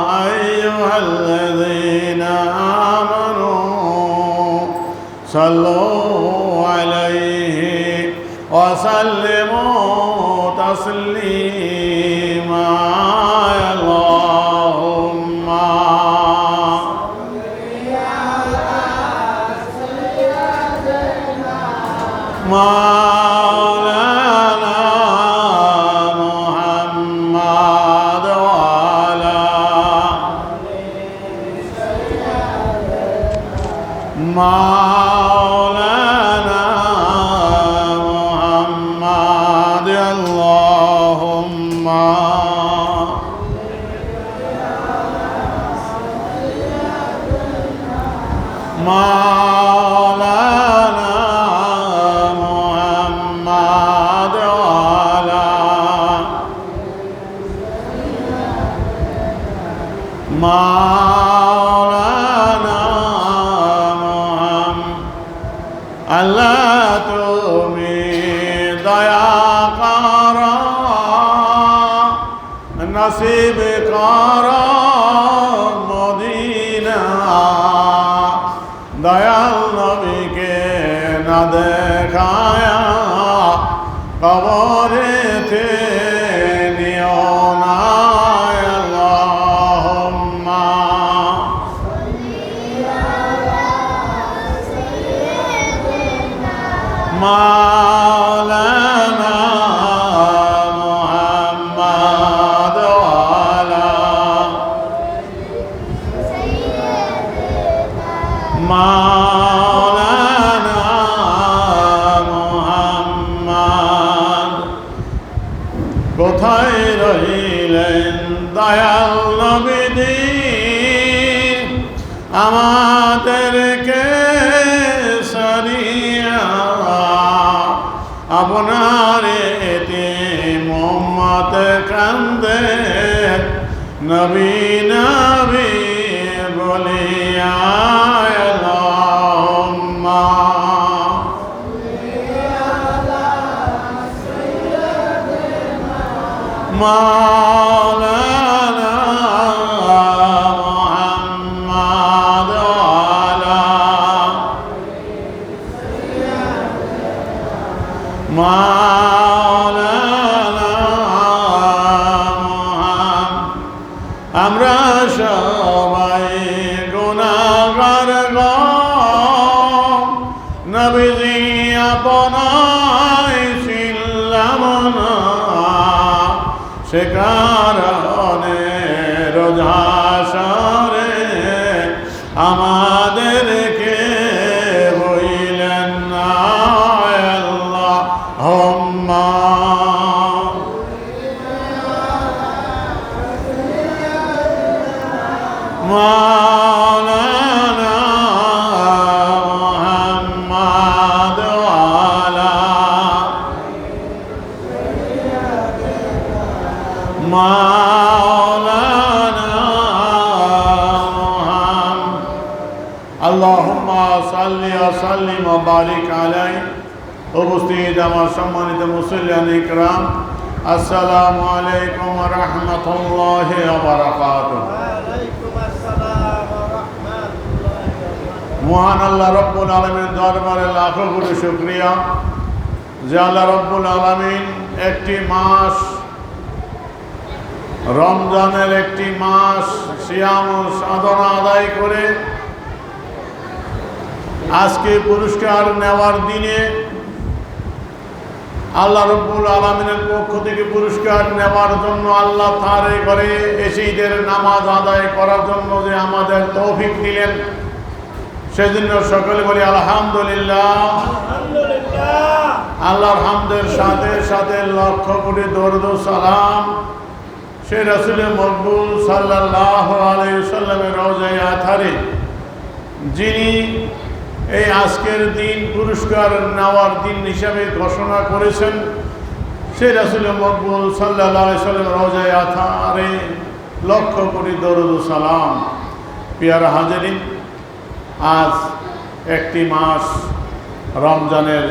أيها الذين آمنوا صلوا عليه وسلموا تسليما اللهم مولانا محمد وعلى مولانا محمد اللهم مولانا محمد وعلى مولانا محمد আল্লাহ তুমি দয়া কর নসিব কর মদিনা দয়াল নবীকে না দেখায়া কবরেতে নিও না আল্লাহুম্মা مولانا محمد وعلى مولانا محمد কোথায় রইলেন দয়াল নবী আমাদেরকে সরিয়া আপনার এতিম উম্মত কান্দে নবী নবী বলিয়া আল্লাহুম্মা مولانا محمد وعلى مولانا محمد আমরা সবাই গুনাহগার গো নবীজি আপনায় ছিলাম না সে কারণে রোজ হাসরে আমাদেরকে বইলেন না আল্লাহুম্মা مولانا محمد وعلى مولانا محمد اللهم صل وسلم وبارك عليه উপস্থিত আমার সম্মানিত মুসল্লিয়ান ইকরাম আসসালামু আলাইকুম ওয়া রাহমাতুল্লাহি ওয়া বারাকাতুহু মহান আল্লাহ রব্বুল আলামিনের দরবারে লাখো কোটি শুকরিয়া যে আল্লাহ রব্বুল আলামিন একটি মাস রমজানের একটি মাস সিয়াম সাধনা আদায় করে আজকে পুরস্কার নেওয়ার দিনে আল্লাহ রব্বুল আলামিনের পক্ষ থেকে পুরস্কার নেওয়ার জন্য আল্লাহ তার ঘরে এসে ঈদের নামাজ আদায় করার জন্য যে আমাদের তৌফিক দিলেন সেজন্য সকলে বলি আলহামদুলিল্লাহ। আল্লাহর হামদের সাথে সাথে লক্ষ কোটি দরুদ ও সালাম সে রাসূল মকবুল সাল্লাল্লাহু আলাইহি ওয়াসাল্লামের রওজায়ে আথারে যিনি এই আজকের দিন পুরস্কার নেওয়ার দিন হিসাবে ঘোষণা করেছেন সে রাসূল মকবুল সাল্লাল্লাহু আলাইহি ওয়াসাল্লামের রওজায়ে আথারে লক্ষ কোটি দরুদ ও সালাম। প্রিয় হাজিরিন, আজ একটি মাস রমজানের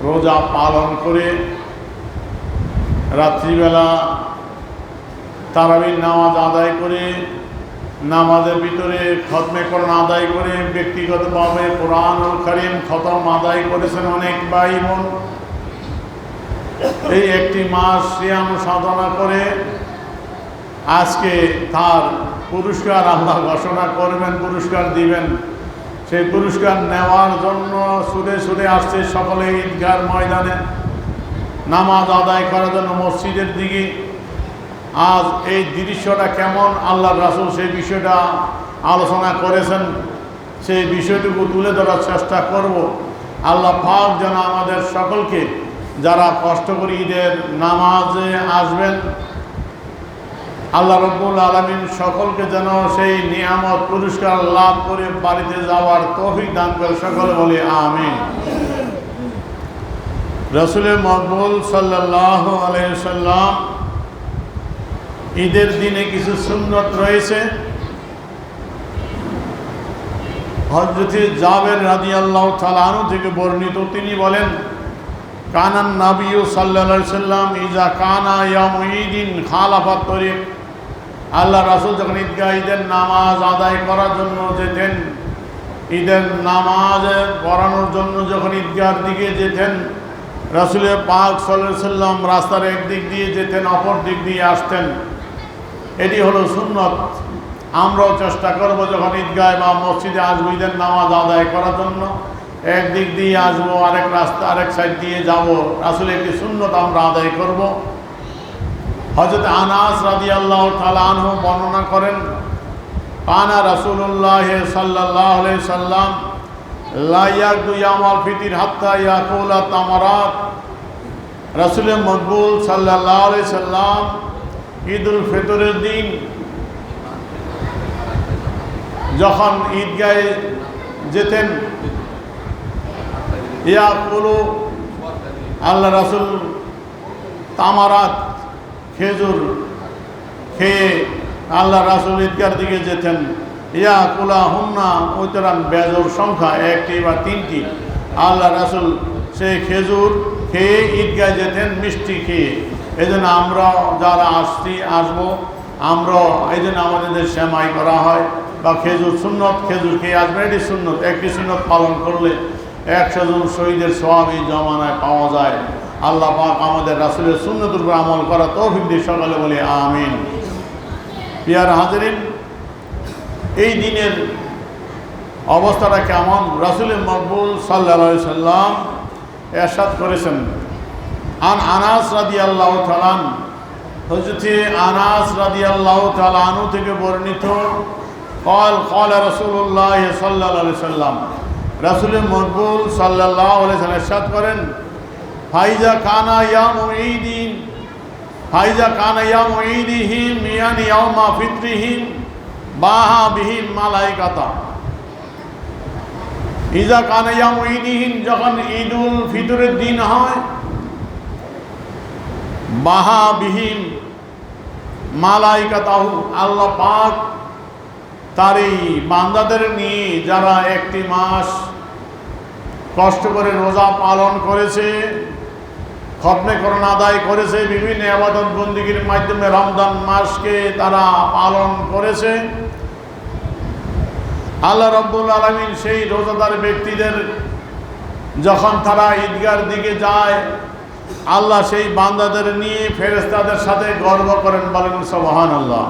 রোজা পালন করে রাত্রিবেলা তারাবির নামাজ আদায় করে, নামাজের ভিতরে খতমে কোরআন আদায় করে, ব্যক্তিগতভাবে কোরআনুল কারীম খতম আদায় করেছেন অনেক ভাই বোন। এই একটি মাস সিয়াম সাধনা করে আজকে তার পুরস্কার আল্লাহ ঘোষণা করবেন, পুরস্কার দিবেন। সেই পুরস্কার নেওয়ার জন্য ছুটে ছুটে আসছে সকলে ঈদগাহ ময়দানে, নামাজ আদায় করার জন্য মসজিদের দিকে। আজ এই দৃশ্যটা কেমন, আল্লাহ রাসূল সেই বিষয়টা আলোচনা করেছেন, সেই বিষয়টুকু তুলে ধরার চেষ্টা করব। আল্লাহ পাক যেন আমাদের সকলকে, যারা কষ্ট করে ঈদের নামাজে আসবেন, আল্লাহ রব্বুল আলামিন সকলকে যেন সেই নিয়ামত পুরস্কার লাভ করে বাড়িতে যাওয়ার তৌফিক দান করে, সকলে বলি আমিন। রাসূল মকবুল সাল্লাল্লাহু আলাইহি সাল্লাম ঈদের দিনে কিছু সুন্নত রয়েছে। হযরত জাবের রাদিয়াল্লাহু তাআলা আনহু থেকে বর্ণিত, তিনি বলেন, কানান নবী সাল্লাল্লাহু আলাইহি সাল্লাম ইজা কানা ইয়াউম ঈদিন খালাফাত তরিক। আল্লাহ রাসূল যখন ঈদের নামাজ আদায় করার জন্য যেতেন, ঈদের নামাজ পড়ানোর জন্য যখন ঈদগাহর দিকে যেতেন, রাসূল পাক সাল্লাল্লাহু আলাইহি সাল্লাম রাস্তার একদিক দিয়ে যেতেন, অপর দিক দিয়ে আসতেন। এটি হলো সুন্নত। আমরাও চেষ্টা করব যখন ঈদগাহ বা মসজিদে আসবো ঈদের নামাজ আদায় করার জন্য, একদিক দিয়ে আসবো, আরেক রাস্তা আরেক সাইড দিয়ে যাব। আসলে একটি সুন্নত আমরা আদায় করব। হযরত আনাস রাদিয়াল্লাহু তাআলা আনহু বর্ণনা করেন, কানা রাসূলুল্লাহ সাল্লাল্লাহু আলাইহি সাল্লাম লা ইয়াকদু ইয়াউমাল ফিতর হাত্তা ইয়াকুলা তামারাত। রাসূল মকবুল সাল্লাল্লাহু আলাইহি সাল্লাম ঈদুল ফিতরের দিন যখন ঈদগাহে যেতেন, ইয়াকুলু, আল্লাহ রাসূল তামারাত, খেজুর খেয়ে আল্লাহ রাসূল ঈদগাহর দিকে যেতেন। ইয়াকুলা হুন্না উতরান, বেজোর সংখ্যা একটি বা তিনটি। আল্লাহ রাসূল সেই খেজুর খেয়ে ঈদগাহে যেতেন, মিষ্টি খেয়ে। এই জন্য আমরা যারা আসবো আমরাও এই জন্য আমাদের সেমাই করা হয় বা খেজুর সুন্নত, খেজুর খেয়ে আসবেন, এটি সুন্নত। একটি সুন্নত পালন করলে 100 জন শহীদের সওয়াব এই জমানায় পাওয়া যায়। আল্লাহ পাক আমাদের রাসূলের সুন্নতের উপর আমল করা তৌফিক দিয়ে সকালে বলি আমিন। প্রিয় হাজিরিন, এই দিনের অবস্থাটা কেমন, রাসূল মকবুল সাল্লাল্লাহু আলাইহি সাল্লাম ইরশাদ করেছেন। আনাস রাদিয়াল্লাহু তাআলা, হযরত আনাস রাদিয়াল্লাহু তাআলা আনহু থেকে বর্ণিত, قال رسول الله সাল্লাল্লাহু আলাইহি সাল্লাম, রাসূল মকবুল সাল্লাল্লাহু আলাইহি সাল্লাম ইরশাদ করেন, ফাইজা কানা ইয়াউমু ঈদিহিম ইয়ানি ইয়াউমা ফিতরিহিম বাহা বিহিম মালাইকাতা। ইজা কানা ইয়াউমু ঈদিহিম, যখন ঈদুল ফিতরের দিন হয়, বাহা বিহিম মালাইকাতাহু, আল্লাহ পাক তার এই বান্দাদের নিয়ে যারা একটি মাস কষ্ট করে রোজা পালন করেছে, খতমে কোরআন আদায় করেছে, বিভিন্ন ইবাদত বন্দেগীর মাধ্যমে রমজান মাসকে তারা পালন করেছে, আল্লাহ রাব্বুল আলামিন সেই রোজাদার ব্যক্তিদের যখন তারা ঈদগাহর দিকে যায়, আল্লাহ সেই বান্দাদের নিয়ে ফেরেশতাদের সাথে গর্ব করেন, বলেন সুবহানাল্লাহ।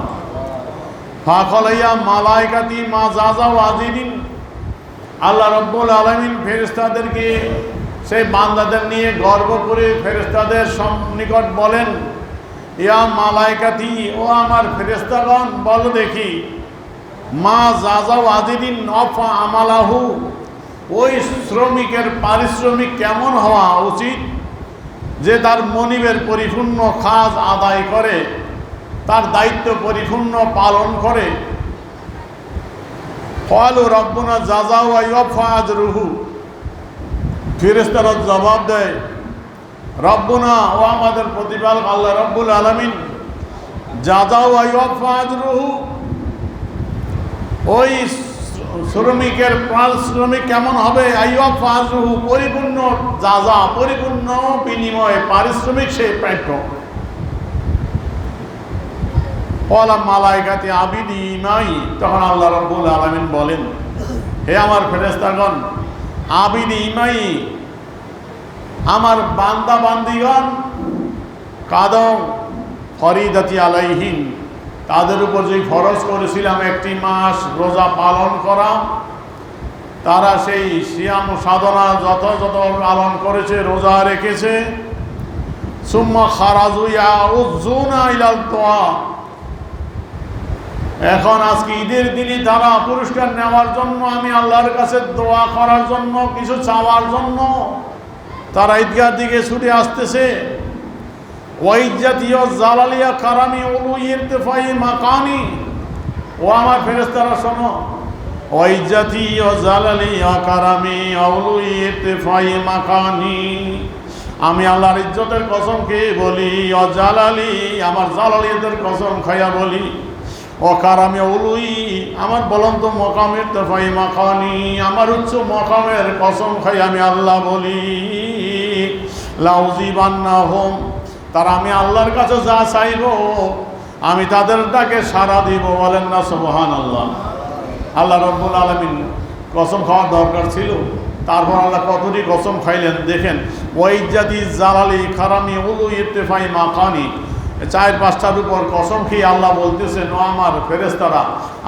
ফাকালাইয়া মালাইকাতি মা জাযা ওয়াজিদিন, আল্লাহ রাব্বুল আলামিন ফেরেশতাদেরকে সেই বান্দাদের নিয়ে গর্ব করে ফেরেশতাদের নিকট বলেন, ইয়া মালাইকাতি, ও আমার ফেরেশতাগণ, বলো দেখি, মা জাযা ওয়াজিদিন নফা আমালাহু, ওই শ্রমিকের পারিশ্রমিক কেমন হওয়া উচিত যে তার মনিবের পরিপূর্ণ কাজ আদায় করে, তার দায়িত্ব পরিপূর্ণ পালন করে। ক্বালু রাব্বুনা জাযাউ ওয়া ইউফা আজরুহু, ফেরেশতারা জবাব দেয়, রব্বুনা, ও আমাদের প্রতিপালক আল্লাহ রাব্বুল আলামিন, জাযাউ ওয়া ইউফা আজরুহু, ওই শ্রমিকের পারিশ্রমিক কেমন হবে, আইয়ুফা আজরুহু, পরিপূর্ণ জাযা, পরিপূর্ণ বিনিময়ে পারিশ্রমিক সে প্রাপ্য। ওয়ালা মালাইকাতি আবিদি ইমাই, তখন আল্লাহ রাব্বুল আলামিন বলেন, হে আমার ফেরেশতাগণ, আবিদি ইমাই, আমার বান্দা বান্দিগণ, কাদম ফরিদাতি আলাইহিন, তাদের উপর যে ফরজ করেছিলাম একটি মাস রোজা পালন করা, তারা সেই সিয়াম সাধনা যথাযথ পালন করেছে, রোজা রেখেছে। সুম্মা খারাজু ইয়াউযুনা ইলাল তোয়া, এখন আজকে ঈদের দিনই তারা পুরস্কার নেওয়ার জন্য, আমি আল্লাহর কাছে দোয়া করার জন্য, কিছু চাওয়ার জন্য তারা ঈদগাহর দিকে ছুটে আসতেছে। ওয়াইজ্জাতীয় জালালিয়া কারামি উলু ইরতিফাই মাকানি, ও আমার ফেরেশতারা শোনো, ওয়াইজ্জাতীয় জালালিয়া কারামি উলু ইরতিফাই মাকানি, আমি আল্লাহর ইজ্জতের কসম খেয়ে বলি, ও জালালি, আমার জালালিয়াতের কসম খাইয়া বলি, ও কারামে উলুই, আমার বলন্ত মকামের তফাই মাকানি, আমার উচ্চ মকামের কসম খাই আমি আল্লাহ বলি, লাউজিবান্নাহুম, তারা আমি আল্লাহর কাছে যা চাইব আমি তাদের ডাকে সাড়া দিব। বলেন না সুবহানাল্লাহ। আল্লাহ রাব্বুল আলামিন কসম খাওয়ার দরকার ছিল, তারপর আল্লাহ কতটি কসম খাইলেন দেখেন। ওয়াইজ্জাতি জালালি কারামি উলু ইরতিফাই মাকানি, 4-5টার উপর কসম খেয়ে আল্লাহ বলতেছেন, ও আমার ফেরেশতারা,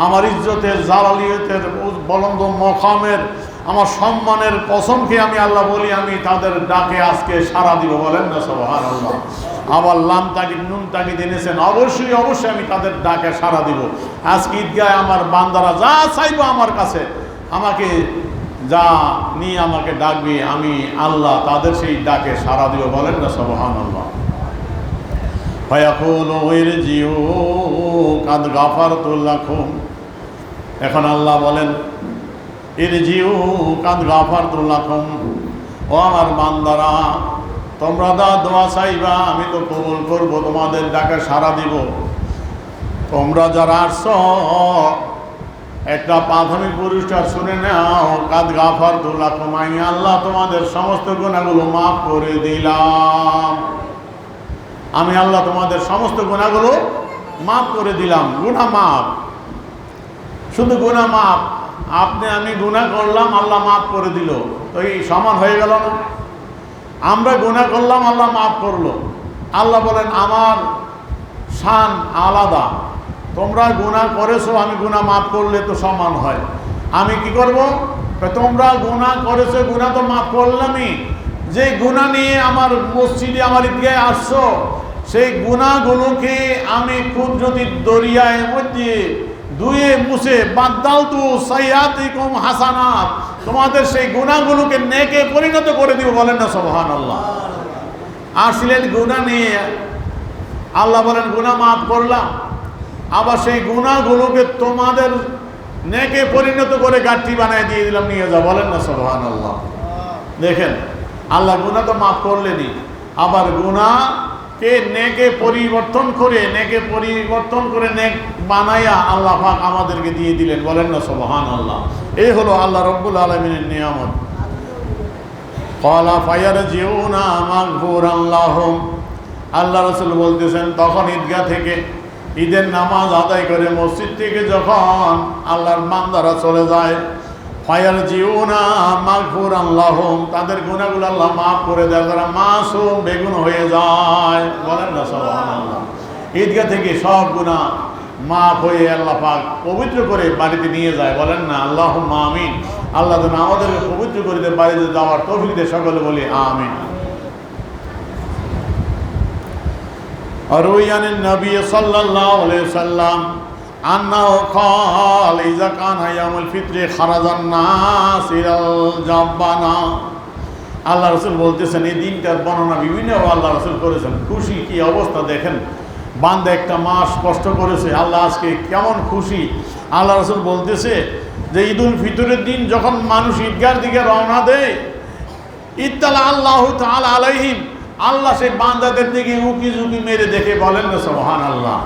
আমার ইজ্জতের জালালিয়তের বলন্দ মকামের আমার সম্মানের কসম খেয়ে আমি আল্লাহ বলি, আমি তাদের ডাকে আজকে সাড়া দিব। বলেন না সুবহানাল্লাহ। আবার লাম তাকিদ নুন তাকিদ এনেছেন, অবশ্যই অবশ্যই আমি তাদের ডাকে সাড়া দিব। আজকে ঈদগাহে আমার বান্দারা যা চাইবো আমার কাছে, আমাকে যা নিয়ে আমাকে ডাকবে, আমি আল্লাহ তাদের সেই ডাকে সাড়া দিব। বলেন না সুবহানাল্লাহ। ফায়াকুলু ইরজিউ কাদ গাফারতু লাকুম, এখন আল্লাহ বলেন, ইরজিউ কাদ গাফারতু লাকুম, ও আমার বান্দারা, তোমরা দা দোয়া চাইবা আমি তো কবুল করব, তোমাদের ডাকে সাড়া দিব। তোমরা যারা আসছো একটা প্রাথমিক পুরস্কার শুনে নাও, কাদ গাফারতু লাকুম, আমি আল্লাহ তোমাদের সমস্ত গুনাহগুলো মাফ করে দিলাম। আমি আল্লাহ তোমাদের সমস্ত গুনাহগুলো মাফ করে দিলাম। গুনাহ মাফ, শুধু গুনাহ মাফ। আপনি আমি গুনাহ করলাম, আল্লাহ মাফ করে দিল, তো এই সমান হয়ে গেল না? আমরা গুনাহ করলাম, আল্লাহ মাফ করলো। আল্লাহ বলেন আমার শান আলাদা, তোমরা গুনাহ করেছো, আমি গুনাহ মাফ করলে তো সমান হয়। আমি কি করব? তোমরা গুনাহ করেছো, গুনাহ তো মাফ করলামই, যে গুনাহ নিয়ে আমার মসজিদে আমার ঈদগাহে আসছো, সেই গুনাহগুলোকে আমি কুদরতি দরিয়ার মধ্যে ধুয়ে মুছে বাদদালতু সাইয়াতিকুম হাসানাত, তোমাদের সেই গুনাহগুলোকে নেকে পরিণত করে দিব। বলেন না সুবহানাল্লাহ। আসলেন গুনাহ নিয়ে, আল্লাহ বলেন গুনাহ মাফ করলাম, আবার সেই গুনাহগুলোকে তোমাদের নেকে পরিণত করে গাঠি বানায় দিয়ে দিলাম, নিয়ে যাও। বলেন না সুবহানাল্লাহ। দেখেন, আল্লাহ গুনাহ তো মাফ করলেনই, আবার গুনাহকে নেকে পরিবর্তন করে নেক বানাইয়া আল্লাহ পাক আমাদেরকে দিয়ে দিলেন। বলেন না সুবহানাল্লাহ। এই হলো আল্লাহ রাব্বুল আলামিনের নিয়ামত। ক্বালা ফায়ারজিউনা মাগফুরান লাহুম, আল্লাহ রাসূল বলতেছেন, তখন ঈদগাহ থেকে ঈদের নামাজ আদায় করে মসজিদ থেকে যখন আল্লাহর বান্দারা চলে যায়, ফায়ারজিউনা মাগফুরান লাহুম, তাদের গুনাহগুলো আল্লাহ মাফ করে দেয়, তারা মাসুম বেগুন হয়ে যায়। বলেন না সুবহানাল্লাহ। ঈদগাহ থেকে সব গুনাহ মাফ হয়ে আল্লাহ পাক পবিত্র করে বাড়িতে নিয়ে যায়। বলেন না আল্লাহুম্মা আমিন। আল্লাহ যেন আমাদেরকে পবিত্র করে দেয়, বাড়িতে যাওয়ার তৌফিক দেয়। সকলে বলি আমিন। আরওয়ি আনিন নবী সাল্লাল্লাহু আলাইহি ওয়াসাল্লাম আন্নাহু ক্বাল ইযা কানা ইয়াউমুল ফিত্রি খারাজান নাস ইলাল জাব্বানা। আল্লাহ রাসূল বলতেছেন, এই দিনটার বর্ণনা বিভিন্ন আল্লাহ রাসূল করেছেন। খুশি কি অবস্থা দেখেন, বান্দা একটা মাস কষ্ট করেছে, আল্লাহ আজকে কেমন খুশি। আল্লাহ রাসূল বলতেছে যে ঈদুল ফিতরের দিন যখন মানুষ ঈদগাহর দিকে রওনা দেয়, ইত্তালা আল্লাহু তাআলা আলাইহিম, আল্লাহ সেই বান্দাদের দিকে উকি ঝুঁকি মেরে দেখে। বলেন না সুবহানাল্লাহ।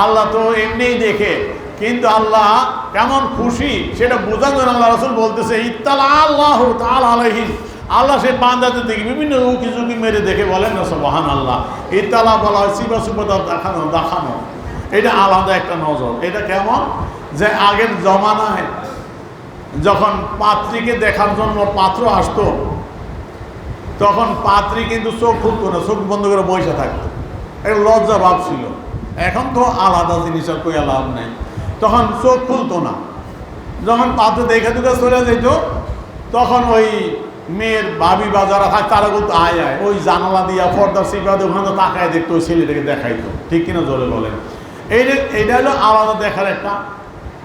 আল্লাহ তো এমনিই দেখে, কিন্তু আল্লাহ কেমন খুশি সেটা বোঝার জন্য আল্লাহ রাসূল বলতেছে, ইত্তালা আল্লাহু তাআলা আলাইহিম, আল্লাহ সেই বান্দাদের দিকে বিভিন্ন উকি ঝুঁকি মেরে দেখে। বলেন না সুবহানাল্লাহ। ইত্তালা বলা হয় সিবা দেখানো। এটা আলাদা একটা নজর। এটা কেমন যে আগের জমানায় যখন পাত্রীকে দেখার জন্য পাত্র আসতো, তখন পাত্রী কিন্তু চোখ খুলতো না, চোখ বন্ধ করে বসে থাকতো, একটা লজ্জা ভাব ছিল। এখন তো আলাদা জিনিস আর কই লাভ নেই, তখন চোখ খুলতো না। যখন পাত্র দেখে দুটো চলে যেত, তখন ওই মেয়ের ভাবি বা যারা থাক তারা বলতো আয় আয়, ওই জানালা দিয়া পর্দা সিপা ওখানে তাকায় দেখতো, ওই ছেলেটাকে দেখাইতো। ঠিক কিনা জোরে বলেন? এইটা হলো আলাদা দেখার একটা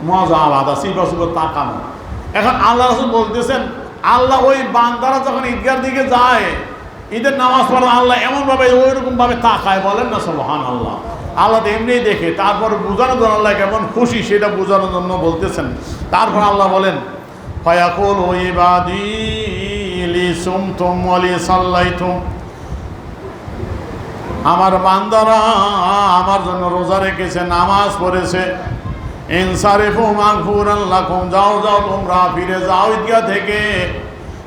মজা, আলাদা সিপা সিপা তাকানো। এখন আল্লাহ রাসূল বলতেছেন, আল্লাহ ওই বান্দারা যখন ঈদগার দিকে যায়, ঈদের নামাজ পড়ে, আল্লাহ এমনভাবে ওইরকম ভাবে তাকায়, বলেন না সুবহানাল্লাহ। আল্লাহ তো এমনি দেখে, তারপর বোঝানোর জন্য আল্লাহ কেমন খুশি সেটা বোঝানোর জন্য বলতেছেন। তারপর আল্লাহ বলেন, ফায়াকুলু ইবাদি লিসুমতুম ওয়া লিসাল্লাইতুম, আমার বান্দারা আমার জন্য রোজা রেখেছে, নামাজ পড়েছে, ইনসারিফু মাগফুরান লাকুম, যাও যাও তোমরা ফিরে যাও ঈদগাহ থেকে,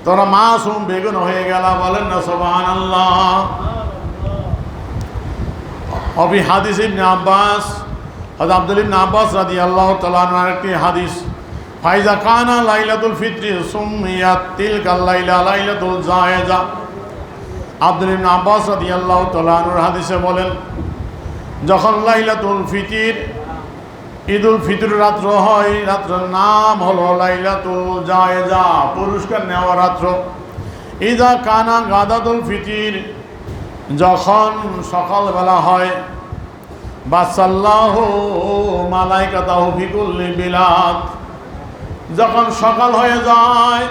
তোমরা মাসুম বেগুন হয়ে গেল, বলেন না সুবহানাল্লাহ। অবি হাদিস ইবনে আব্বাস, হযরত আব্দুল্লাহ ইবনে আব্বাস রাদিয়াল্লাহু তাআলা আনহুর একটি হাদিস, ফাইজা কানা লাইলাতুল ফিত্রি সুমিয়াত তিলকা লাইলা লাইলাতুল জায়েজা। আব্দুল্লাহ ইবনে আব্বাস রাদিয়াল্লাহু তাআলা আনহুর হাদিসে বলেন, যখন লাইলাতুল ফিতর, ঈদুল ফিতর রাত্র হয়, রাত্রের নাম হলো লাইলাতুল জায়েজা, পুরস্কার নেওয়া রাত্র। ইজা কানা গাদাতুল ফিতর, যখন সকালবেলা হয়, বাসাল্লাহু মালাইকাতাহু ফি কুল্লি বিলাদ, যখন সকাল হয়ে যায়,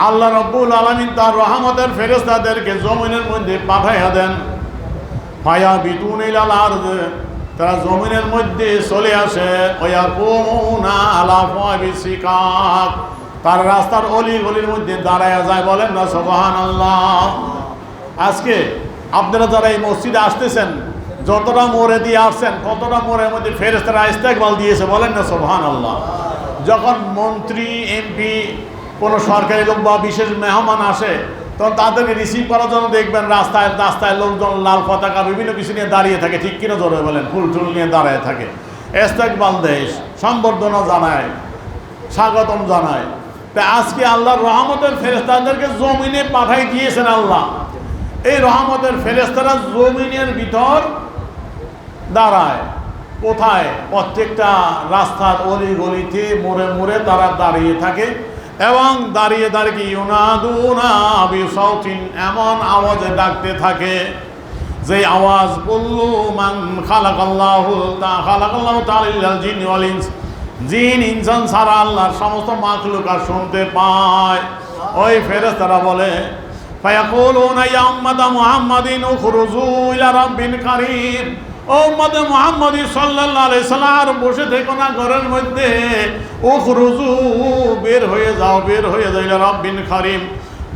আল্লাহ রাব্বুল আলামিন তার রহমতের ফেরেশতাদেরকে জমিনের মধ্যে পাঠাইয়া দেন। ফায়া বিতুন ইলাল আরদ, তারা জমিনের মধ্যে চলে আসে। ওয়াকুনা আলা ফাবিসিকাত, তার রাস্তার অলি গলির মধ্যে দাঁড়ায়া যায়, বলেন না সুবহানাল্লাহ। আজকে আপনারা যারা এই মসজিদে আসতেছেন, যতটা মোড়ে দিয়ে আসছেন, কতটা মোড়ের মধ্যে ফেরেশতারা ইস্তেকবাল দিয়েছে, বলেন না সুবহানাল্লাহ। যখন মন্ত্রী, এমপি, কোনো সরকারি লোক বা বিশেষ মেহমান আসে, তখন তাদেরকে রিসিভ করার জন্য দেখবেন রাস্তায় রাস্তায় লোকজন লাল পতাকা বিভিন্ন কিছু নিয়ে দাঁড়িয়ে থাকে। ঠিক কিনা জোরে বলেন? ফুল টুল নিয়ে দাঁড়িয়ে থাকে, ইস্তেকবাল দেয়, সম্বর্ধনা জানায়, স্বাগতম জানায়। তাই আজকে আল্লাহর রহমতের ফেরেশতাদেরকে জমিনে পাঠাই দিয়েছেন আল্লাহ। এই রহমতের ফেরেশতারা জমিনের ভিতর দাঁড়ায়। কোথায়? প্রত্যেকটা রাস্তার অলি গলিতে মোড়ে মোড়ে তারা দাঁড়িয়ে থাকে, এবং দাঁড়িয়ে দাঁড়িয়ে ইউনাদুনা বিসাউতিন, এমন আওয়াজে ডাকতে থাকে যে আওয়াজ কুল্লু মান খালাকাল্লাহু তাআলা লিল জিন্নি ওয়াল ইনস, জিন ইনসান ছাড়া আল্লাহর সমস্ত মাখলুকাত শুনতে পায়। ওই ফেরেশতারা বলে, ফায়াকুলুনা ইয়া উম্মাতা মুহাম্মাদিন উখরুজু ইলা রাব্বিন কারীম, ও উম্মতে মুহাম্মদি সাল্লাল্লাহু আলাইহি সাল্লাম, বসে থেকো না ঘরের মধ্যে, উখরুজু, বের হয়ে যাও, বের হয়ে যাও, ইলা রাব্বিন কারীম,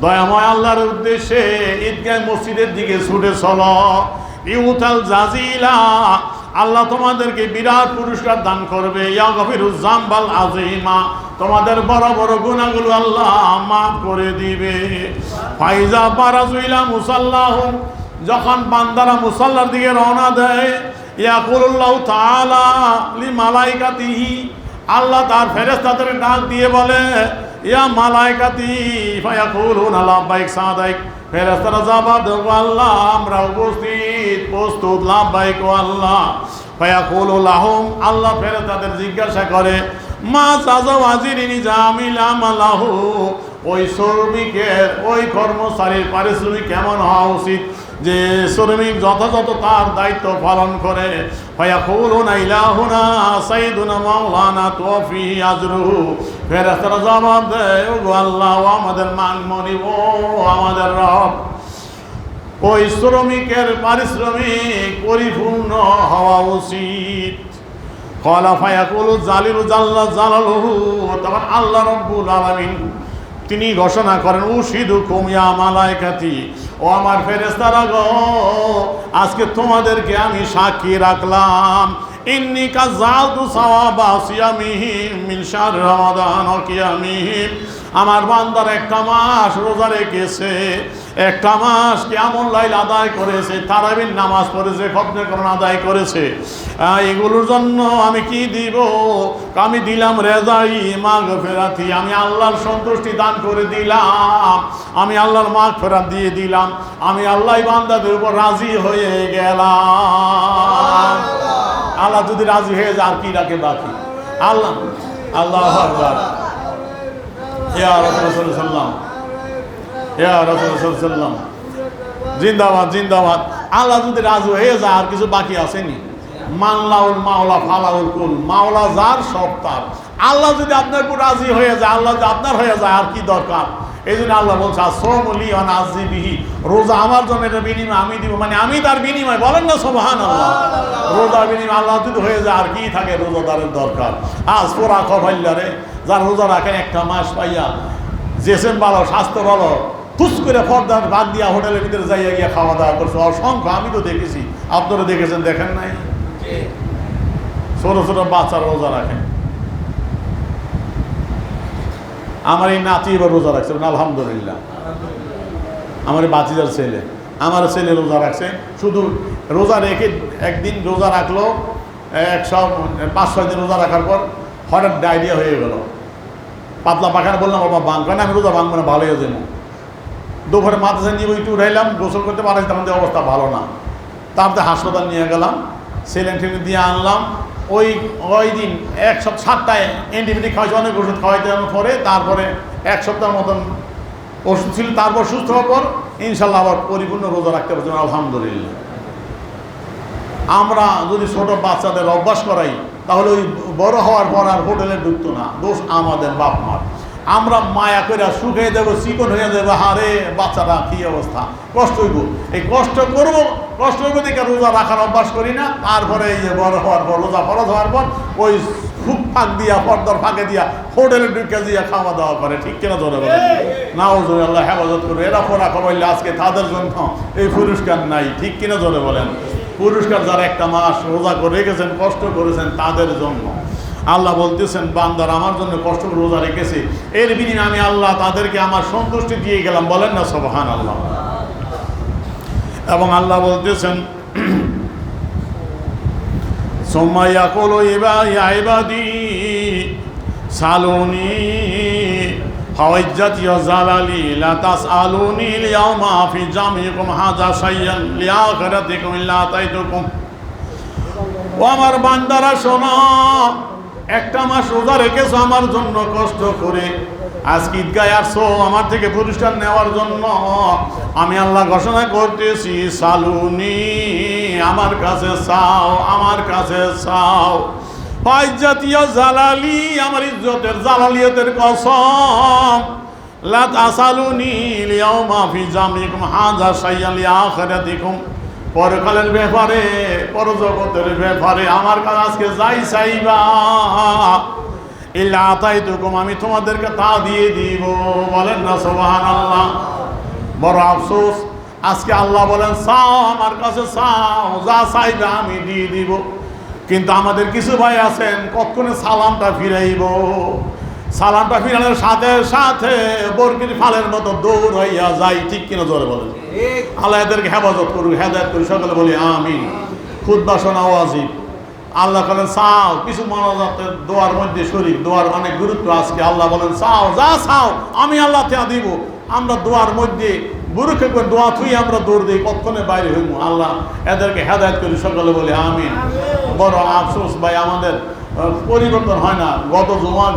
দয়াময় আল্লাহর উদ্দেশ্যে ঈদগাহ মসজিদের দিকে ছুটে চলো। ইউতাল জাজিলা, আল্লাহ তোমাদেরকে বিরাট পুরস্কার দান করবে। ইয়াগফিরুজ জামবাল আযীমা, তোমাদের বড় বড় গুনাহগুলো আল্লাহ মাফ করে দিবে। ফাইজা বারাজু ইলা মুসাল্লাহুম, যখন বান্দারা মুসাল্লার দিকে রওনা দেয়, ইয়াকুলুল্লাহু তাআলা লিমালাইকাতিহি, আল্লাহ তার ফেরেশতাদের ডাক দিয়ে বলে, ইয়া মালাইকাতি, ফায়াকুলুনা লাব্বাইক সাদাইক, ফেরেশতারা জবাব দেয়, আল্লাহ আমরা উপস্থিত, প্রস্তুত, লাব্বাইক ও আল্লাহ। ফায়াকুলু লাহুম, আল্লাহ ফেরেশতাদের জিজ্ঞাসা করে, মা জাযাউ আজরিন জামিল আমালাহু, ওই শ্রমিকের, ওই কর্মচারীর পারিশ্রমিক কেমন হওয়া উচিত, যে শ্রমিক যথাযথ তার দায়িত্ব পালন করে। ফায়াকুলুনা ইলাহুনা সাইয়্যিদুনা মাওলানা তুওয়াফি আজরুহু, ফেরেশতারা জবাব দেয়, ও আল্লাহ, ও আমাদের মানমনি, ও আমাদের রব, ওই শ্রমিকের পারিশ্রমিক পরিপূর্ণ হওয়া উচিত। ক্বালা ফায়াকুলু জালিলু জাল্লা জালালুহু, তখন আল্লাহ রাব্বুল আলামিন তিনি ঘোষণা করেন, উশহিদুকুম ইয়া মালাইকাতি, ও আমার ফেরেশতারা গো, আজকে তোমাদেরকে আমি সাক্ষী রাখলাম, ইন্নী কাযালতু সাওয়াবা সিয়ামিহিম মিন শাহর রমাদান ওয়া কিয়ামিহিম, আমার বান্দার একটা মাস রোজা রেখেছে, একটা মাস কিয়ামুল লাইল আদায় করেছে, তারাবির নামাজ পড়েছে, খতমে কোরআন আদায় করেছে, এগুলোর জন্য আমি কি দিব? আমি দিলাম রেজাই মাগফিরাতি, আমি আল্লাহর সন্তুষ্টি দান করে দিলাম, আমি আল্লাহর মাগফিরাত দিয়ে দিলাম, আমি আল্লাহ বান্দাদের উপর রাজি হয়ে গেলাম। আল্লাহ যদি রাজি হয়ে যায় আর কি রাখে বাকি? আল্লাহ আল্লাহু আকবার, ইয়া রাসূলুল্লাহ সাল্লাল্লাহু, ইয়া রাসূলুল্লাহ সাল্লাল্লাহু, জিন্দাবাদ জিন্দাবাদ। আল্লাহ যদি রাজি হয়ে যায় আর কিছু বাকি আসেনি। মানলাউল মাওলা ফালাউল কুল, মাওলা যার সব তার। আল্লাহ যদি আপনার উপর রাজি হয়ে যায়, আল্লাহ যদি আপনার হয়ে যায় আর কি দরকার? এই জন্য আল্লাহ বলছে আসৌমুলি ওয়া নাযিবিহি, রোজা আমার জন্য এটা বিনিময় আমি দিব, মানে আমি তার বিনিময়। বলেন না সুবহানাল্লাহ। রোজার বিনিময় আল্লাহ যদি হয়ে যায় আর কি থাকে রোজাদারের দরকার? আজ পুরা কভাইল্লারে যার রোজা রাখেন একটা মাস পাইয়া, জেসেম ভালো স্বাস্থ্য ভালো, ফুস করে পর্দার ভাগ দিয়া হোটেলের ভিতরে যাইয়া গিয়া খাওয়া দাওয়া করছে অসংখ্য। আমি তো দেখেছি, আপনারা দেখেছেন, দেখেন নাই? ছোট ছোট বাচ্চারা রোজা রাখেন। আমার এই নাতি এবার রোজা রাখছে, আলহামদুলিল্লাহ। আমার এই বাতিজার ছেলে, আমার ছেলে রোজা রাখছে। শুধু রোজা রেখে একদিন রোজা রাখলো, 105-6 দিন রোজা রাখার পর হঠাৎ ডায়রিয়া হয়ে গেল। পাতলা পাখানা বললাম বাবা ভাঙবে না, আমি রোজা ভাঙবো না, ভালো হয়ে যাবো। দুপুরে মাদ্রাসায় নিয়ে একটু উঠাইলাম, গোসল করতে পারছি, তখন অবস্থা ভালো না। তারপরে হাসপাতাল নিয়ে গেলাম, সেলেন টেনে দিয়ে আনলাম। ওই দিন 1 সপ্তাহ 7টায় অ্যান্টিবায়োটিক খাওয়াইছে, অনেক ওষুধ খাওয়াইতে পরে, তারপরে 1 সপ্তাহের মতন ওষুধ ছিল। তারপর সুস্থ হওয়ার পর ইনশাল্লাহ আবার পরিপূর্ণ রোজা রাখতে পারছি, আলহামদুলিল্লাহ। আমরা যদি ছোট বাচ্চাদের অভ্যাস করাই তাহলে ওই বড় হওয়ার পর আর হোটেলে ঢুকতো না। দোষ আমাদের বাপ মার। আমরা মায়া করে শুকিয়ে দেবো, চিকন হয়ে যাবো, হারে বাচ্চারা কি অবস্থা, কষ্ট হইব। এই কষ্ট করবো, কষ্ট হইব দেখে রোজা রাখার অভ্যাস করি না। তারপরে এই যে বড় হওয়ার পর, রোজা ফরজ হওয়ার পর ওই ফুক ফাঁক দিয়া, পর্দার ফাঁকে দিয়া হোটেলে ঢুকে দিয়া খাওয়া দাওয়া করে। ঠিক কিনা জোরে বলে? নাউজুবিল্লাহ, হেফাজত করবে। এরা ফোরা খাবাইলে আজকে তাদের জন্য এই পুরস্কার নাই। ঠিক কিনা জোরে বলেন? পুরস্কার যারা একটা মাস রোজা করে রেখেছেন, কষ্ট করেছেন, তাদের জন্য। আল্লাহ বলতেছেন বান্দার আমার জন্য কষ্ট করে রোজা রেখেছে, এর বিনিময়ে আমি আল্লাহ তাদেরকে আমার সন্তুষ্টি দিয়ে গেলাম। বলেন না সুবহানাল্লাহ। এবং আল্লাহ বলতেছেন সুম্মা ইয়াকুলু ইয়া ইবাদি সালুনি হাওয়াইজ্জাতি ওয়া জালালি লা তাসআলুনি আল-ইয়াওমা ফি জামিকুম হাযা শাইয়ান লিআখিরাতিকুম ইল্লা আতাইতুকুম। ও আমার বান্দারা শোনো, একটা মাস রোজা রেখেছো আমার জন্য কষ্ট করে, আজকে ঈদগায় আসছো আমার থেকে পুরস্কার নেওয়ার জন্য। আমি আল্লাহ ঘোষণা করতেছি সালুনি, আমার কাছে চাও, আমার কাছে চাও। পাইজাতিয়া জালালি, আমার ইজ্জতের জালালিয়তের কসম, লা তাসালুনি লিয়াউমা ফি জামিকুম হাযা শাইয়ান লিআখিরাতিকুম। পরকালের ব্যাপারে, পরজগতের ব্যাপারে আমার কাছে আজকে যাই চাইবা, ইল্লা আতাইতুকুম, আমি তোমাদেরকে তা দিয়ে দিব। বলেন না সুবহানাল্লাহ। বড় আফসোস, আজকে আল্লাহ বলেন চাও, আমার কাছে চাও, যা চাইবে আমি দিয়ে দিব। কিন্তু আমাদের কিছু ভাই আছেন কখনো সালামটা ফিরাইব, সালামটা ফিরানোর সাথে সাথে বরকির ফালের মতো দৌড় হইয়া যাই। ঠিক কিনা জোরে বলেন? আল্লাহ এদেরকে হেফাজত করুক, হেদায়েত করুক, সকলে বলি আমিন। খুতবা শোনা ওয়াজিব। আল্লাহ বলেন চাও, কিছু মানবতার দোয়ার মধ্যে শরীর, দোয়ার অনেক গুরুত্ব। আজকে আল্লাহ বলেন চাও, যা চাও আমি আল্লাহ তা দিব। আমরা দোয়ার মধ্যে বুরুকে করে দোয়া থুই আমরা দৌড় দিই, কখনো বাইরে হইব। আল্লাহ এদেরকে হেদায়েত করি, সকলে বলি আমিন। বড় আফসোস ভাই, আমাদের পরিবর্তন হয় না।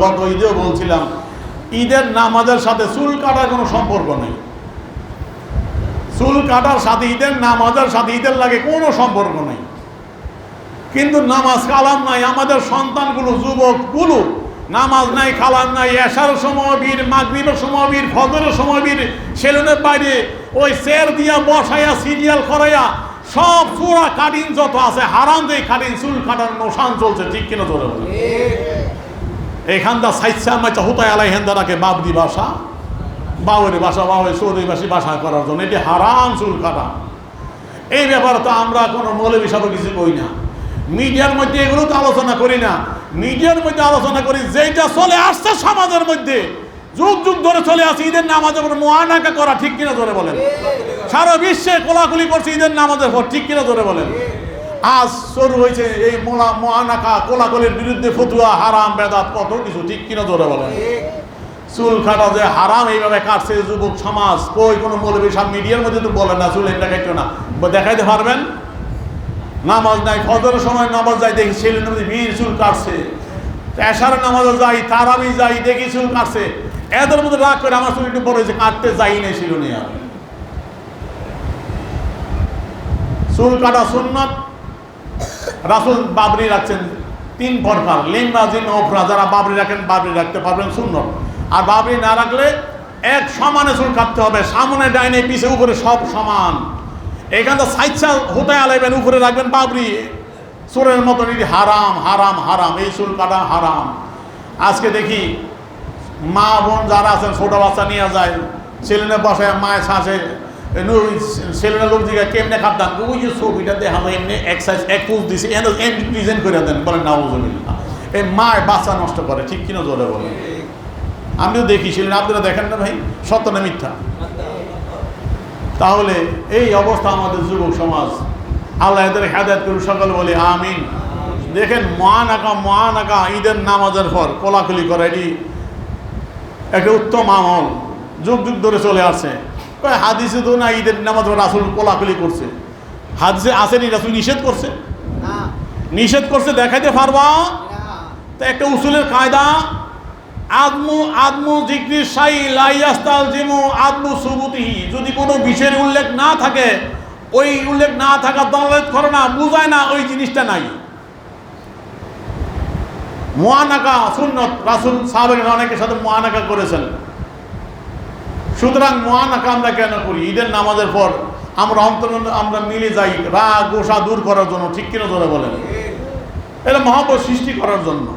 গত ঈদেও বলছিলাম, ঈদের নামাজের সাথে চুল কাটার কোনো সম্পর্ক নেই। চুল কাটার সাথে ঈদের নামাজের সাথে ঈদের লাগে কোনো সম্পর্ক নেই। কিন্তু নামাজ কালাম নাই। আমাদের সন্তানগুলো, যুবকগুলো নামাজ নাই, কালাম নাই। এশার সময় বীর, মাগরিবের সময় বীর, ফজরের সময় বীর, সেলুনের বাইরে ওই চেয়ার দিয়া বসাইয়া সিরিয়াল করাইয়া সব পুরা কাটিং যত আছে হারাম দিয়ে কাটিং, চুল কাটার নোশান চলছে। ঠিক কিনা ধরে বলে? এখানটা সাইসা মাইচা হুতায় আলাই হেন্দারাকে বাবদি বাসা, বাউরি বাসা, বাউরি চৌধুরীবাসী বাসা করার জন্য এটি হারাম চুল কাটা। এই ব্যাপারে তো আমরা কোনো মৌলবী সাহেব কিছু কই না। মিডিয়ার মধ্যে এগুলো তো আলোচনা করি না। মিডিয়ার মধ্যে আলোচনা করি যেটা চলে আসছে সমাজের মধ্যে, যুগ যুগ ধরে চলে আসে ঈদের নামাজের পর মুআনাকা করা, ঠিক কিনা জোরে বলেন? সারা বিশ্বে কোলাকুলি করছে ঈদের নামাজের পর, ঠিক কিনা জোরে বলেন? আজ শুরু হয়েছে এই মুআনাকা কোলাকুলির বিরুদ্ধে ফতুয়া, হারাম বেদাত, কত কিছু, ঠিক কিনা জোরে বলেন? চুল কাটা যে হারাম এইভাবে কাটছে যুবক সমাজ, কই কোনো মৌলবী সব মিডিয়ার মধ্যে তো বলেন না চুল এটা কাটতো না, দেখাইতে পারবেন? নামাজ নাই, ফজরের সময় নামাজ যাই দেখি ছেলের মধ্যে ভিড়, চুল কাটছে। এশারের নামাজে যাই, তারাবি যাই, দেখি চুল কাটছে। এদের মধ্যে রাগ করে আমার চুল একটু বড় হয়েছে, কাটতে যাই নাই ছিল না। চুল কাটা সুন্নাত। রাসূল বাবরি রাখছেন 3 প্রকার, লিম্বা জিন ওফরা। যারা বাবরি রাখেন, বাবরি রাখতে পারবেন, সুন্নত। আর বাবরি না রাখলে এক সমানে চুল কাটতে হবে, সামনে ডাইনে পিছে উপরে সব সমান। এইখানটা সাইচ্ছা হতে আলাইবেন, উপরে রাখবেন বাবরি, চোরের মতন। এটি হারাম, হারাম, হারাম, এই চুল কাটা হারাম। আজকে দেখি মা বোন যারা আছেন ছোট বাচ্চা নিয়ে যায়, ছেলেনের বাসায় মায়ের শাঁসে ছেলেরা লোক জিজ্ঞাসা কেমনে কাটতাম, ওই যে ছবিটা দেখা যায় এমনি এক্সারসাইজ এক পুষ দিছে, এমনি প্রেজেন্ট করে দেন, বলেন নাউজুবিল্লাহ। এই মায়ের বাচ্চা নষ্ট করে, ঠিক কিনা জোরে বলেন? আমিও দেখি, ছিলেন আপনারা দেখেন না ভাই, সত্য না মিথ্যা? তাহলে এই অবস্থা আমাদের যুবক সমাজ, আল্লাহ এদের হেদায়েত করুন, সকল বলি আমিন। দেখেন মুআনাকা ঈদের নামাজের পর কোলাকুলি করা, এটি একটা উত্তম আমল, যুগ যুগ ধরে চলে আসছে। হাদিসে তো না ঈদের নামাজ রাসূল কোলাকুলি করছে, হাদিসে আসেনি রাসূল নিষেধ করছে? নিষেধ করছে, দেখাইতে পারবা? তো একটা উসুলের কায়দা, আদমু জিক্রি শাই লা ইয়াস্তালজিমু আদমু সুবুতিহি। যদি কোনো বিষয়ের উল্লেখ না থাকে, ওই উল্লেখ না থাকা দলালত করে না, বুঝায় না ওই জিনিসটা নাই। মুআনাকা সুন্নত, রাসূল সাহাবায়ে অনেকের সাথে মুআনাকা করেছেন। সুতরাং মুআনাকা আমরা কেন করি? ঈদের নামাজের পর আমরা মিলে যাই রাগ গোসা দূর করার জন্য, ঠিক কিনা জোরে বলেন? এটা মহব্বত সৃষ্টি করার জন্য।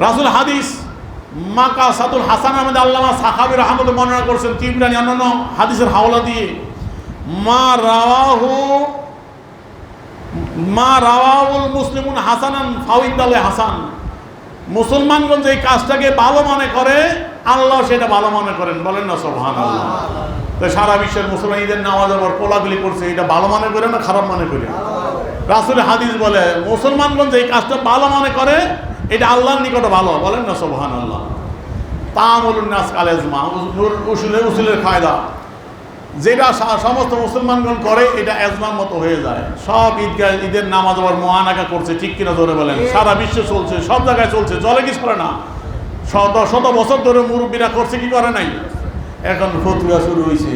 রাসূল হাদিস মাকাসাতুল হাসান আহমদ আল্লামা সাখাবী রাহমাতুল্লাহ বর্ণনা করছেন, তিবরানী অন্যান্য হাদিসের হাওলা দিয়ে, মা রাওয়াহুল মুসলিমুন হাসানান ফাউইন্দালে হাসান। মুসলমানগণ যে কাজটাকে ভালো মনে করে, আল্লাহ সেটা ভালো মনে করেন, বলেন না সুবহানাল্লাহ? তো সারা বিশ্বের মুসলমান ঈদের নামাজের পর কোলাকুলি করছে, এটা ভালো মনে করে না খারাপ মনে করে? রাসূলের হাদিস বলে মুসলমানগণ যে কাজটা ভালো মনে করে, এটা আল্লাহর নিকটে ভালো, বলেন না সুবহানাল্লাহ? তাআমুলুন নাস আল ইজমা, উসুলের কায়দা, যেটা সমস্ত মুসলমানগণ করে এটা এজমার মতো হয়ে যায়। সব ঈদের নামাজ আবার মুআনাকা করছে, ঠিক কিনা জোরে বলেন? সারা বিশ্বে চলছে, সব জায়গায় চলছে, জলে কিছু করে না। শত বছর ধরে মুরব্বীরা করছে, কি করে নাই? এখন ফতোয়া শুরু হয়েছে,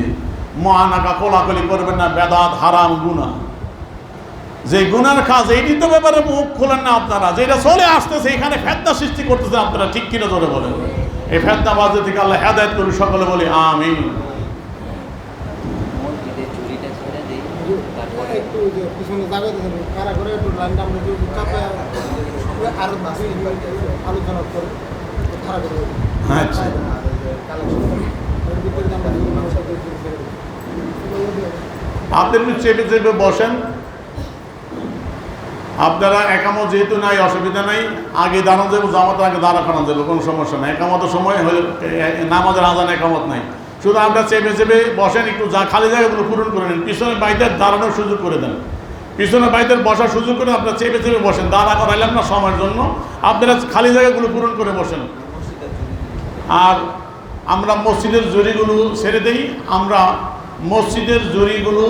মুআনাকা কোলাকুলি করবেন না, বেদাত, হারাম, গুনাহ। যে গুনার কাজ, এইটি তো ব্যাপারে মুখ খোলেন না আপনারা। যেটা চলে আসতেছে এখানে ফেতনা সৃষ্টি করতেছে আপনারা, ঠিক কিনা জোরে বলেন? এই ফেতনাবাজি থেকে আল্লাহ হেদায়েত করুন, সকলে বলি আমিন। আপনি চেপে চেপে বসেন, আপনারা একামত যেহেতু নাই, অসুবিধা নাই, আগে দাঁড়ানো যাবো, জামাতের আগে দাঁড়া করানো যাবে, কোনো সমস্যা নাই। একামতের সময় হলে নামাজের আজান একামত নাই, শুধু আমরা চেপে চেপে বসেন, একটু খালি জায়গাগুলো পূরণ করে নেন, পিছনের বাইদের দাঁড়ানোর সুযোগ করে দেন, পিছনের বাইদের বসার সুযোগ করে আপনারা চেপে চেপে বসেন, দাঁড়া করাইলাম না সময়ের জন্য, আপনারা খালি জায়গাগুলো পূরণ করে বসেন। আর আমরা মসজিদের জরিগুলো ছেড়ে দিই, আমরা মসজিদের জরিগুলো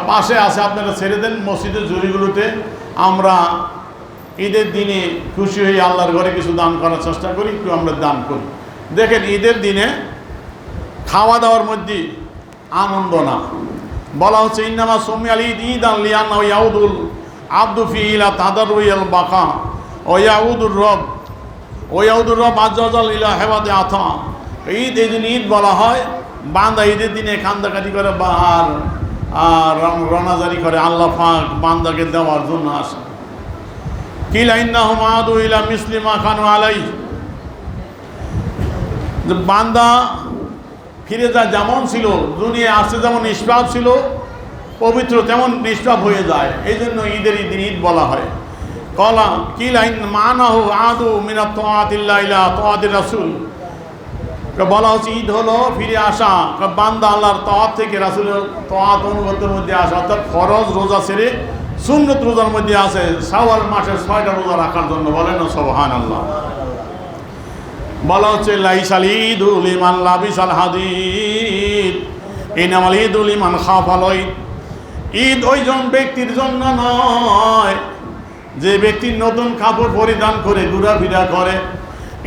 পাশে আছে, আপনারা ছেড়ে দেন। মসজিদের জরিগুলোতে আমরা ঈদের দিনে খুশি হয়ে আল্লাহর ঘরে কিছু দান করার চেষ্টা করি, একটু আমরা দান করি। দেখেন ঈদের দিনে খাওয়া দাওয়ার মধ্যে আনন্দ না, বলা হচ্ছে ইন্নামা সুমিয়াল ঈদান লিআন্নাহু ইয়াউদুল আবদু ফি ইলা তাদাররুইল বাকা ওয়া ইয়াউদুর রব আযজা ওয়া জাল্লা ইলা হিবাতি আতা। ঈদ, এই দিন ঈদ বলা হয়, বান্দা ঈদের দিনে কান্দাকাটি করে আর রনাজারি করে, আল্লাহ পাক বান্দাকে দেওয়ার জন্য আসে। কিলা ইন্নাহুম আদু ইলা মিসলি মা কানু আলাইহি, বান্দা ফিরে যায় যেমন ছিল, দুনিয়া আসছে যেমন নিষ্পাপ ছিল, পবিত্র তেমন নিষ্পাপ হয়ে যায়। এই জন্য ঈদের দিন ঈদ বলা হয়। কলা কিলা মানাহু আদু মিনাত তাআতিল্লাহি ইলা তাআতির রাসূল, বলা হচ্ছে ঈদ হলো ফিরে আসা, বান্দা আল্লাহর তাআত থেকে রাসূলের তাআত অনুগত্যের মধ্যে আসা, অর্থাৎ ফরজ রোজা ছেড়ে সুন্নত রোজার মধ্যে আছে শাওয়াল মাসের 6টা রোজা রাখার জন্য। বলেন না সুবহানাল্লাহ। বলা হচ্ছে লাইসাল ঈদু লিমান লাবিসাল হাদিদ ইনামাল ঈদু লিমান খাফাল ঈদ। ঈদ ওইজন ব্যক্তির জন্য নয় যে ব্যক্তি নতুন কাপড় পরিধান করে ঘোরাফেরা করে।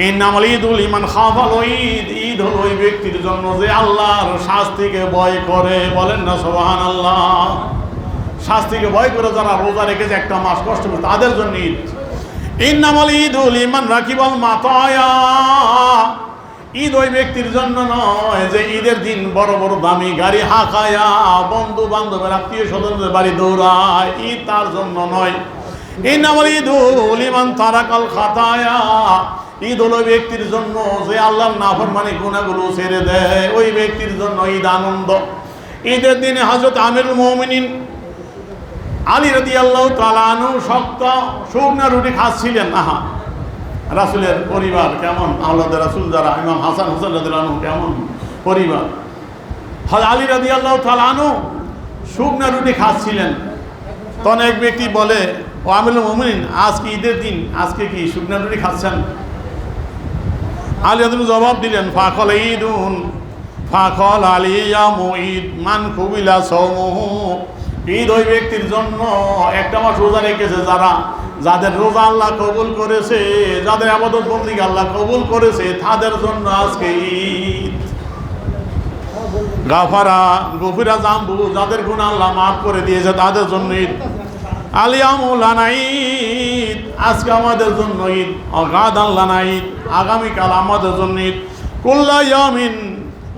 ইনামাল ঈদু লিমান খাফাল ঈদ, ঈদ হলো ওই ব্যক্তির জন্য যে আল্লাহর শাস্তিকে ভয় করে। বলেন না সুবহানাল্লাহ। শাস্তিকে ভয় করে যারা রোজা রেখেছে একটা মাস কষ্ট করে, তাদের জন্য ঈদ। ইন্নামাল ঈদু লিমান রাকিবাল মাতায়া, ঈদ ওই ব্যক্তির জন্য নয় যে ঈদের দিন বড় বড় দামি গাড়ি হাঁকায়া বন্ধু বান্ধবের আত্মীয় স্বজনদের বাড়ি দৌড়ায়, ঈদ তার জন্য নয়। ইন্নামাল ঈদু লিমান তারাকাল খাতায়া, ঈদ হলো ব্যক্তির জন্য যে আল্লাহর নাফরমানি গুনাহগুলো ছেড়ে দেয়, ওই ব্যক্তির জন্য ঈদ আনন্দ। ঈদের দিনে হযরত আমিরুল মুমিনিন আলী রাদিয়াল্লাহু তাআলা আনহু শক্ত শুকনা রুটি খাচ্ছিলেন। আহা, রাসূলের পরিবার কেমন, আওলাদে রাসূল যারা, ইমাম হাসান হোসেন রাদিয়াল্লাহু আনহু কেমন পরিবার। আলী রাদিয়াল্লাহু তাআলা আনহু শুকনা রুটি খাচ্ছিলেন, তখন এক ব্যক্তি বলে, ও আমিরুল মুমিনিন, আজকে ঈদের দিন, আজকে কি শুকনা রুটি খাচ্ছেন? আলী রাদিয়াল্লাহু জবাব দিলেন, ফাকাল ঈদুন ফাকাল আলিয়া মুঈদ মান কুবিলা সাওমুহু, ঈদ ওই ব্যক্তির জন্য একটা মাস রোজা রেখেছে যারা, যাদের রোজা আল্লাহ কবুল করেছে, যাদের ইবাদত বন্দেগী আল্লাহ কবুল করেছে, তাদের জন্য আজকে ঈদ। গফিরা জামবু, যাদের গুনাহ আল্লাহ মাফ করে দিয়েছে তাদের জন্য ঈদ। আলিয়ামু লানা ঈদ, আজকে আমাদের জন্য ঈদ। গাদান লানা ঈদ, আগামীকাল আমাদের জন্য ঈদ। কুল্লা ইয়ামিন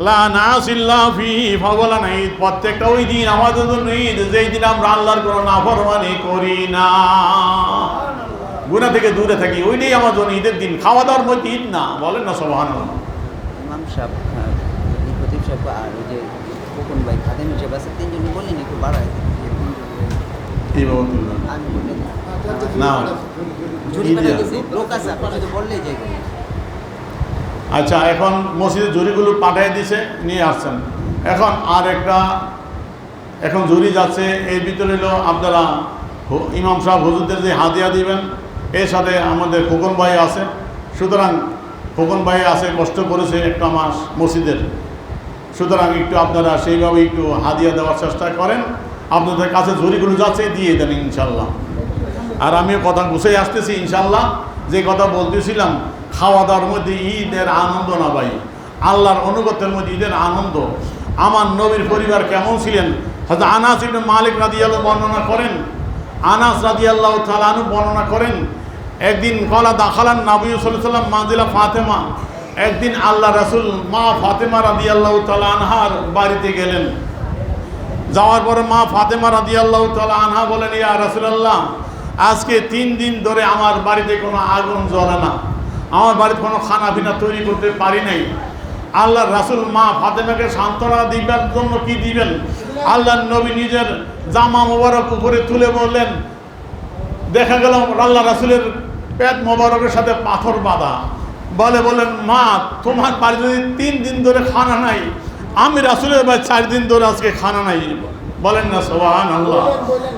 লা নাসিল্লা ফিহি ফাওয়ালানা ঈদ, প্রত্যেকটা ওই দিন আমাদের জন্য ঈদ যেই দিন আমরা আল্লাহর কোনো নাফরমানি করি না, গুনাহ থেকে দূরে থাকি, ওইটাই আমার জন্য ঈদের দিন। খাওয়া দাওয়ার মধ্যে ঈদ না। বলেন না সুবহানাল্লাহ। ইমাম সাহেব, খতিব সাহেব আর ওই যে খোকন ভাই খাদেম সাহেব আছে, তিনজন বললেন একটু বাড়ায় কি বলতেন আমি বললেন না, জুরি পেটা গেছে লোক আছে, আপনারা যদি বললেই যাই। আচ্ছা, এখন মসজিদে জুরিগুলো পাঠিয়ে দিছে, নিয়ে আসছেন। এখন আর একটা, এখন জুরি যাচ্ছে, এর ভিতরে হলো আপনারা ইমাম সাহেব হুজুরদের যে হাদিয়া দিবেন, এর সাথে আমাদের খোকন ভাই আছে। সুতরাং খোকন ভাই আছে, কষ্ট করেছে একটা মাস মসজিদের, সুতরাং একটু আপনারা সেইভাবে একটু হাদিয়া দেওয়ার চেষ্টা করেন। আপনাদের কাছে জুরিগুলো যাচ্ছে, দিয়ে দেন ইনশাল্লাহ। আর আমিও কথা গুছিয়ে আসতেছি ইনশাল্লাহ। যে কথা বলতেছিলাম, খাওয়া দাওয়ার মধ্যে ঈদের আনন্দ না ভাই, আল্লাহর অনুগত্যের মধ্যে ঈদের আনন্দ। আমার নবীর পরিবার কেমন ছিলেন, হযরত আনাস ইবনে মালিক রাদিয়াল্লাহু বর্ণনা করেন, আনাস রাদিয়াল্লাহু তাআলা আনহু বর্ণনা করেন, একদিন কলা দাখালান নবী সাল্লাল্লাহু আলাইহি ওয়াসাল্লাম মানজিলা ফাতেমা, একদিন আল্লাহ রাসূল মা ফাতেমা রাদিয়াল্লাহু তাআলা আনহার বাড়িতে গেলেন। যাওয়ার পরে মা ফাতেমা রাদিয়াল্লাহু তাআলা আনহা বলেন, ইয়া রাসূলুল্লাহ, আজকে 3 দিন ধরে আমার বাড়িতে কোনো আগুন জ্বলে না, আমার বাড়িতে কোনো খানা পিনা তৈরি করতে পারি নাই। আল্লাহ রাসূল মা ফাতেমাকে সান্ত্বনা দিবার জন্য কি দিবেন, আল্লাহর নবী নিজের জামা মোবারক উপরে তুলে বললেন, দেখা গেল আল্লাহ রাসূলের পেট মোবারকের সাথে পাথর বাঁধা। বলেন, মা তোমার বাড়িতে যদি 3 দিন ধরে খানা নাই, আমি রাসূলের বাড়ি 4 দিন ধরে আজকে খানা নাই। বলেন না সুবহানাল্লাহ।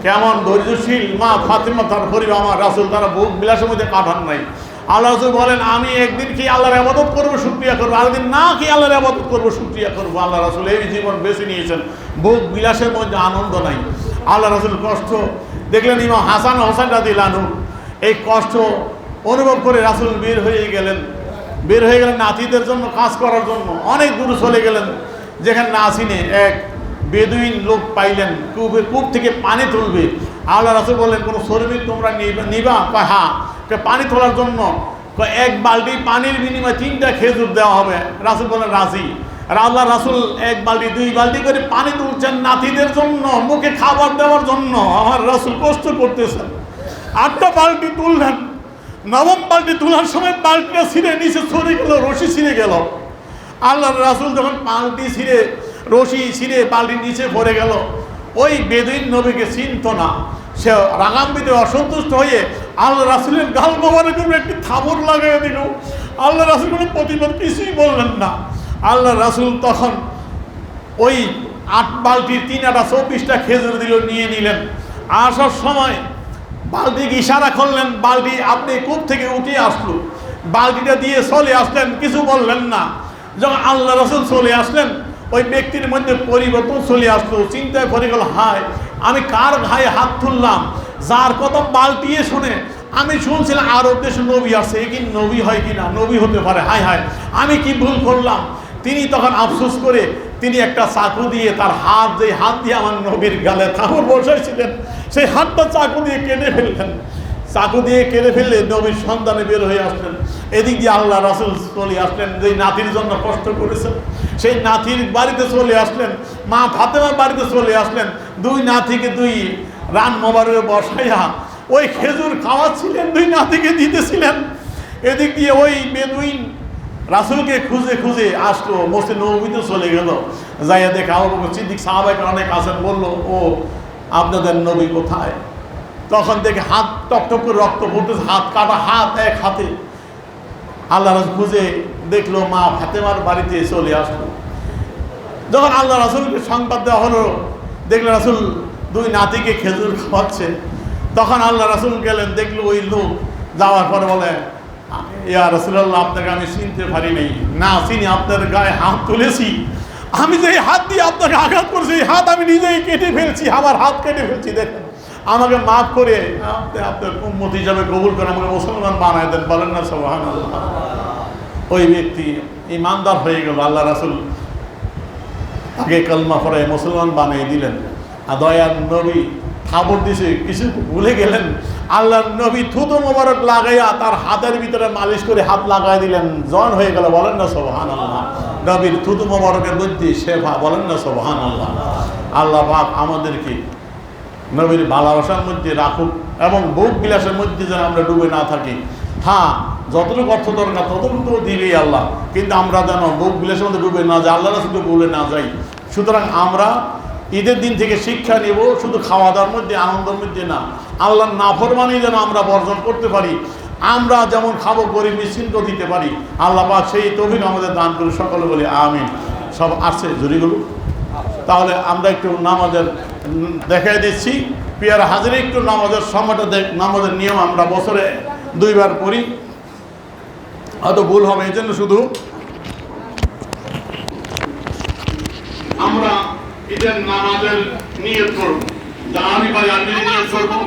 কেমন ধৈর্যশীল মা ফাতেমা, তার পরিবার, আমার রাসূল তারা ভোগ বিলাসের মধ্যে কাটান নাই। আল্লাহ রাসূল বলেন, আমি একদিন কি আল্লাহর ইবাদত করবো, শুকরিয়া করবো, আরেকদিন না কি আল্লাহর ইবাদত করবো, শুকরিয়া করবো। আল্লাহ রাসূল এই জীবন বেছে নিয়েছেন, ভোগ বিলাসের মধ্যে আনন্দ নাই। আল্লাহ রাসূল কষ্ট দেখলেন, ইমাম হাসান হোসেন রাদিয়াল্লাহু আনহু এই কষ্ট অনুভব করে রাসূল বের হয়ে গেলেন নাতিদের জন্য কাজ করার জন্য। অনেক দূর চলে গেলেন, যেখানে নাসিনে এক বেদুইন লোক পাইলেন, কূপ থেকে পানি তুলবে। আল্লাহ রাসূল বললেন, কোনো শ্রমিক তোমরা নিবা? হ্যাঁ। পানি তোলার জন্য 1 বালতি পানির বিনিময়ে 3টা খেজুর দেওয়া হবে। রাসূল বলেন রাজি। আর আল্লাহ রাসূল 1 বালতি 2 বালতি করে পানি তুলছেন নাতিদের জন্য, মুখে খাবার দেওয়ার জন্য। আমার রাসূল কষ্ট করতেছেন। 8টা বালতি তুললেন, 9ম বালতি তোলার সময় বালতিটা ছিঁড়ে নিচে সরে গেল, রশি ছিঁড়ে গেল। আল্লাহ রাসূল যখন বালতি ছিঁড়ে, রশি ছিঁড়ে বালতির নিচে পড়ে গেল, ওই বেদুইন নবীকে চিনত না। সে রাগান্বিত অসন্তুষ্ট হয়ে আল্লাহ রাসূলের গাল মোবারকের উপর একটি থাবর লাগাই দিল। আল্লাহ রাসূল কোনো প্রতিবাদ কিছুই বললেন না। আল্লাহ রাসূল তখন ওই 8 বালতির 3 আটা 24টা খেজুর দিল, নিয়ে নিলেন। আসার সময় বালতিকে ইশারা করলেন, বালতি আপনি কূপ থেকে উঠে আসলো, বালতিটা দিয়ে চলে আসলেন, কিছু বললেন না। যখন আল্লাহ রাসূল চলে আসলেন, ওই ব্যক্তির মধ্যে পরিবর্তন চলে আসলো। চিন্তায় পড়ে গেল, হায় আমি কার গায়ে হাত তুললাম, যার কথা বালতিয়ে শুনে আমি শুনছিলাম আরব দেশে নবী আসছে, এ কি নবী হয় কি না, নবী হতে পারে, হায় হায় আমি কি ভুল করলাম। তিনি তখন আফসোস করে তিনি একটা চাকু দিয়ে তার হাত, যে হাত দিয়ে আমার নবীর গালে কামড় বসাইছিলেন, সেই হাতটা চাকু দিয়ে কেটে ফেললেন। চাকু দিয়ে কেটে ফেললে নবীর সন্তানে বের হয়ে আসলেন। এদিক দিয়ে আল্লাহ রাসূল চলে আসলেন, যে নাতির জন্য কষ্ট করেছেন সেই নাতির বাড়িতে চলে আসলেন, মা ফাতেমার বাড়িতে চলে আসলেন। 2 নাতিকে 2 রান মোবারকে বসাইয়া ওই খেজুর খাওয়াচ্ছিলেন, 2 নাতিকে দিতেছিলেন। এদিক দিয়ে ওই বেদুইন রাসূলকে খুঁজে খুঁজে আসলো, মসজিদ নববীতে চলে গেল। যাইয়া দেখে আবু বকর সিদ্দিক সাহাবায়ে অনেক আছেন, বলল, ও আপনাদের নবী কোথায়? তখন দেখে হাত টকটক করে রক্ত পড়তেছে, হাত কাটা হাত, এক হাতে। আল্লাহ রাসূল খুঁজে দেখলো মা ফাতেমার বাড়িতে চলে আসলো। যখন আল্লাহ রাসূলকে সংবাদ দেওয়া হলো, দেখলো রাসূল 2 নাতিকে খেজুর খাওয়াচ্ছে। তখন আল্লাহ রাসূল গেলেন, দেখলো ওই লোক, যাওয়ার পর বলে, ইয়া রাসূলুল্লাহ আপনাকে আমি চিনতে পারি নাই। না চিনি, আপনার গায়ে হাত তুলেছি, আমি যে হাত দিয়ে আপনাকে আঘাত করছি এই হাত আমি নিজেই কেটে ফেলছি, আমার হাত কেটে ফেলছি, দেখেন আমাকে মাফ করে আপনি আপনার উম্মত হিসাবে কবুল করে আমাকে মুসলমান বানায় দেন, বলেন না সুবহানাল্লাহ। ওই ব্যক্তি ইমানদার হয়ে গেল, আল্লাহ রাসূল তাকে কলমা পড়ে মুসলমান বানিয়ে দিলেন। আর দয়ার নবী খবর দিছে, কিছু ভুলে গেলেন, আল্লাহর নবী থুতু মোবারক লাগাইয়া তার হাতের ভিতরে মালিশ করে হাত লাগাই দিলেন, জন হয়ে গেল, বলেন না সুবহানাল্লাহ। নবীর থুতু মোবারকের মধ্যে শেফা, বলেন না সুবহানাল্লাহ। আল্লাহ পাক আমাদেরকে নবীর ভালোবাসার মধ্যে রাখুক এবং ভোগ বিলাসের মধ্যে যেন আমরা ডুবে না থাকি। হ্যাঁ, যতটুকু অর্থ দরকার ততটুকু তো দিবেই আল্লাহ, কিন্তু আমরা যেন ভোগ বিলাসের মধ্যে ডুবে না যাই, আল্লাহ রাসূলকে ভুলে না যাই। সুতরাং আমরা ঈদের দিন থেকে শিক্ষা নেব, শুধু খাওয়া দাওয়ার মধ্যে আনন্দের মধ্যে না, আল্লাহর নাফরমানি যেন আমরা বর্জন করতে পারি। আমরা যেমন খাবো গরিব মিসকিনকে দিতে পারি, আল্লাহ পাক সেই তৌফিক আমাদের দান করে, সকলে বলি আমিন। সব আসছে জুরিগুলো, তাহলে আমরা একটু নামাজের দেখাই দিচ্ছি। পিয়ারা হাজিরে একটু নামাজের সময়টা নামাজের নিয়ম আমরা বছরে 2 বার পড়ি, হয়তো ভুল হবে, এই জন্য শুধু আমরা ঈদের নামাজের নিয়ত করবো, যা আমি পারি আমি নিয়ত করবো।